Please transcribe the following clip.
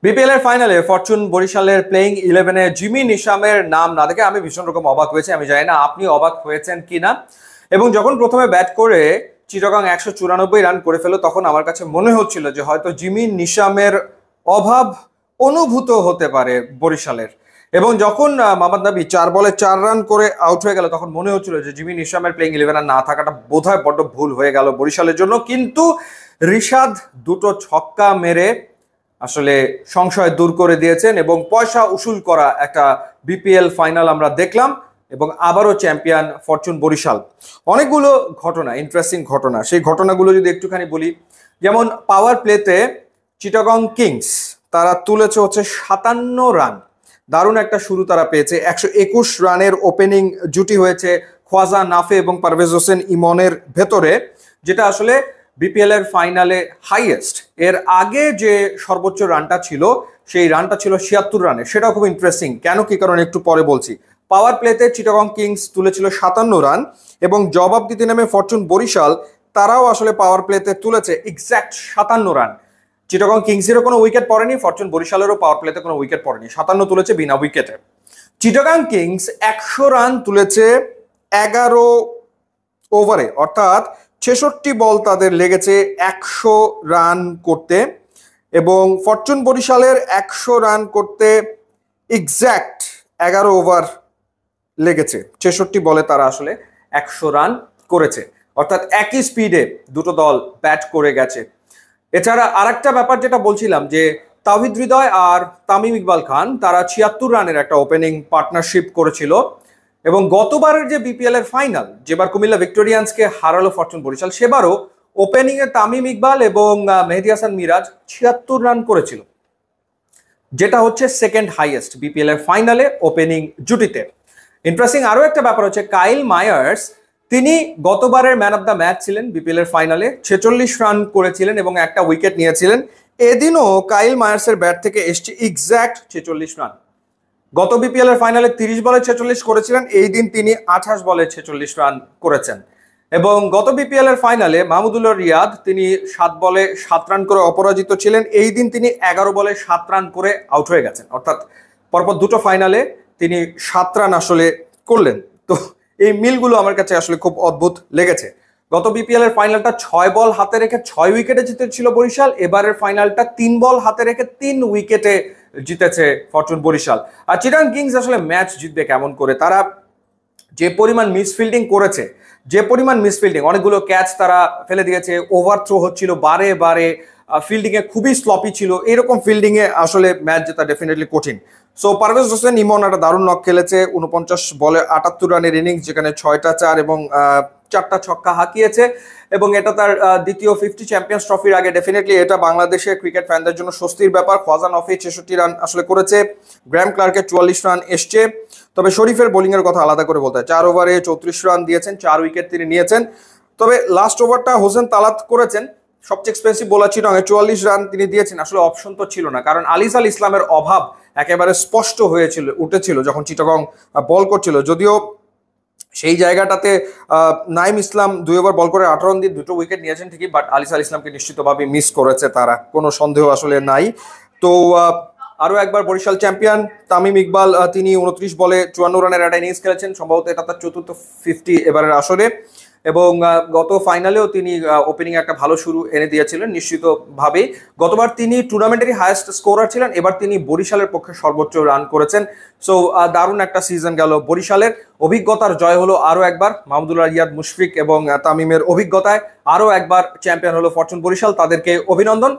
BPL এর ফাইনালে Fortune বরিশালের প্লেইং 11-এ জিমি নিশামের নাম না দেখে আমি ভীষণ রকম অবাক হয়েছি। আমি জানি না আপনি অবাক হয়েছেন কিনা। এবং যখন প্রথমে ব্যাট করে চিটাগং 194 রান করে ফেলো, তখন আমার কাছে মনে হচ্ছিল যে হয়তো জিমি নিশামের অভাব অনুভূত হতে পারে বরিশালের। এবং যখন মোহাম্মদ নবী 4 বলে 4 রান করে আউট হয়ে গেল, তখন মনে হচ্ছিল যে জিমি নিশামের প্লেইং 11 না থাকাটা বোধহয় বড্ড ভুল হয়ে গেল বরিশালের জন্য। কিন্তু রিশাদ দুটো ছক্কা মেরে আসলে সংশয় দূর করে দিয়েছেন এবং পয়সা উসুল করা একটা বিপিএল ফাইনাল আমরা দেখলাম এবং আবারও চ্যাম্পিয়ন ফরচুন বরিশাল। অনেকগুলো ঘটনা, ইন্টারেস্টিং ঘটনা, সেই ঘটনাগুলো যদি একটুখানি বলি। যেমন পাওয়ার প্লেতে চিটাগং কিংস তারা তুলেছে হচ্ছে 57 রান। দারুণ একটা শুরু তারা পেয়েছে। 121 রানের ওপেনিং জুটি হয়েছে খোয়াজা নাফে এবং পারভেজ হোসেন ইমনের ভেতরে, যেটা আসলে বিপিএল এর ফাইনালে হাইয়েস্ট। এর আগে যে সর্বোচ্চ রানটা ছিল সেই রানটা ছিল 76 রানে। সেটাও খুব ইন্টারেস্টিং। কেন কি কারণ একটু পরে বলছি। পাওয়ার প্লেতে চিটাগং কিংস তুলেছিল 57 রান এবং জবাব দিতে নেমে ফরচুন বরিশাল তারাও আসলে পাওয়ার প্লেতে তুলেছে এক্স্যাক্ট 57 রান। চিটাগং কিংসেরও কোনো উইকেট পড়েনি, ফরচুন বরিশালেরও পাওয়ার প্লেতে কোনো উইকেট পড়েনি। 57 তুলেছে বিনা উইকেটে। চিটাগং কিংস 100 রান তুলেছে 11 ওভারে, অর্থাৎ 66 বল তাদের লেগেছে 100 রান করতে। এবং ফরচুন বরিশালের 100 রান করতে এক্স্যাক্ট 11 ওভার লেগেছে। 66 বলে তারা আসলে 100 রান করেছে, অর্থাৎ একই স্পিডে দুটো দল ব্যাট করে গেছে। এছাড়া আরেকটা ব্যাপার যেটা বলছিলাম যে তাওহিদ হৃদয় আর তামিম ইকবাল খান তারা 76 রানের একটা ওপেনিং পার্টনারশিপ করেছিল। এবং গতবারের যে বিপিএল এর ফাইনাল, যেবার কুমিল্লা ভিক্টোরিয়ান্সকে হারালো ফরচুন বরিশাল, সেবারও ওপেনিং এ তামিম ইকবাল এবং মেহেদী হাসান মিরাজ 76 রান করেছিল, যেটা হচ্ছে সেকেন্ড হাইয়েস্ট বিপিএল এর ফাইনালে ওপেনিং জুটিতে। ইন্টারেস্টিং আরো একটা ব্যাপার হচ্ছে কাইল মায়ার্স, তিনি গতবারের ম্যান অফ দ্য ম্যাচ ছিলেন বিপিএল এর ফাইনালে, 46 রান করেছিলেন এবং একটা উইকেট নিয়েছিলেন। এদিনও কাইল মায়ার্সের ব্যাট থেকে এসছে এক্স্যাক্ট 46 রান। গত বিপিএল এর ফাইনালে 30 বলে 46 করেছিলেন, এই দিন তিনি 28 বলে 46 রান করেছেন। এবং গত বিপিএল এর ফাইনালে মাহমুদুল্লাহ রিয়াদ তিনি 7 বলে 7 রান করে অপরাজিত ছিলেন, এই দিন তিনি 11 বলে 7 রান করে আউট হয়ে গেছেন। অর্থাৎ পরপর দুটো ফাইনালে তিনি 7 রান আসলে করলেন। তো এই মিলগুলো আমার কাছে আসলে খুব অদ্ভুত লেগেছে। গত বিপিএল এর ফাইনালটা 6 বল হাতে রেখে 6 উইকেটে জিতেছিল বরিশাল, এবারের ফাইনালটা 3 বল হাতে রেখে 3 উইকেটে জিতেছে ফরচুন বরিশাল। আর চিটাগং কিংস আসলে ম্যাচ জিতবে কেমন করে? তারা যে পরিমাণ মিসফিল্ডিং করেছে, যে পরিমাণ মিসফিল্ডিং, অনেকগুলো ক্যাচ তারা ফেলে দিয়েছে, ওভার থ্রো হচ্ছিল বারে বারে, ফিল্ডিং এ খুবই স্লপি ছিল। এরকম ফিল্ডিং এ আসলে ম্যাচ জেতা ডেফিনেটলি কঠিন। সো পারভেজ হোসেন ইমন একটা দারুণ নক খেলেছে, 49 বলে 78 রানের ইনিংস, যেখানে 6টা 4 এবং 4টা ছক্কা হাঁকিয়েছে। এবং এটা তার দ্বিতীয় 50 চ্যাম্পিয়ন্স ট্রফির আগে ডেফিনেটলি এটা বাংলাদেশের ক্রিকেট ফ্যানদের জন্য স্বস্তির ব্যাপার। খোয়াজা নফি 66 রান আসলে করেছে, গ্র্যাম ক্লার্কের 44 রান এসছে। তবে শরীফের বোলিং এর কথা আলাদা করে বলতে হয়। 4 ওভারে 34 রান দিয়েছেন, 4 উইকেট তিনি নিয়েছেন। তবে লাস্ট ওভারটা হোসেন তালাত করেছেন, সবচেয়ে এক্সপেন্সিভ বোলার চিটাগং, 44 রান তিনি দিয়েছেন। আসলে অপশন তো ছিল না, কারণ আলিস আল ইসলামের অভাব একেবারে স্পষ্ট হয়েছিল, উঠেছিল যখন চিটাগং বল করছিল। যদিও সেই জায়গাটাতে নাইম ইসলাম 2 ওভার বল করে 18 রান দিয়ে 2টো উইকেট নিয়েছেন ঠিকই, বাট আলিস আল ইসলামকে নিশ্চিতভাবে মিস করেছে তারা, কোনো সন্দেহ আসলে নাই। তো আরো একবার বরিশাল চ্যাম্পিয়ন তামিম ইকবাল, তিনি 29 বলে 54 রানের একটা ইনিংস খেলেছেন, সম্ভবত এটা তার চতুর্থ 50 এবারের আসরে। এবং গত ফাইনালেও তিনি ওপেনিং একটা ভালো শুরু এনে দিয়েছিলেন নিশ্চিতভাবেই। গতবার তিনি টুর্নামেন্টেরই হায়েস্ট স্কোরার ছিলেন, এবার তিনি বরিশালের পক্ষে সর্বোচ্চ রান করেছেন। সো দারুণ একটা সিজন গেল বরিশালের। অভিজ্ঞতার জয় হলো আরও একবার মাহমুদুল্লাহ রিয়াদ, মুশফিক এবং তামিমের অভিজ্ঞতায় আরও একবার চ্যাম্পিয়ন হলো ফরচুন বরিশাল, তাদেরকে অভিনন্দন।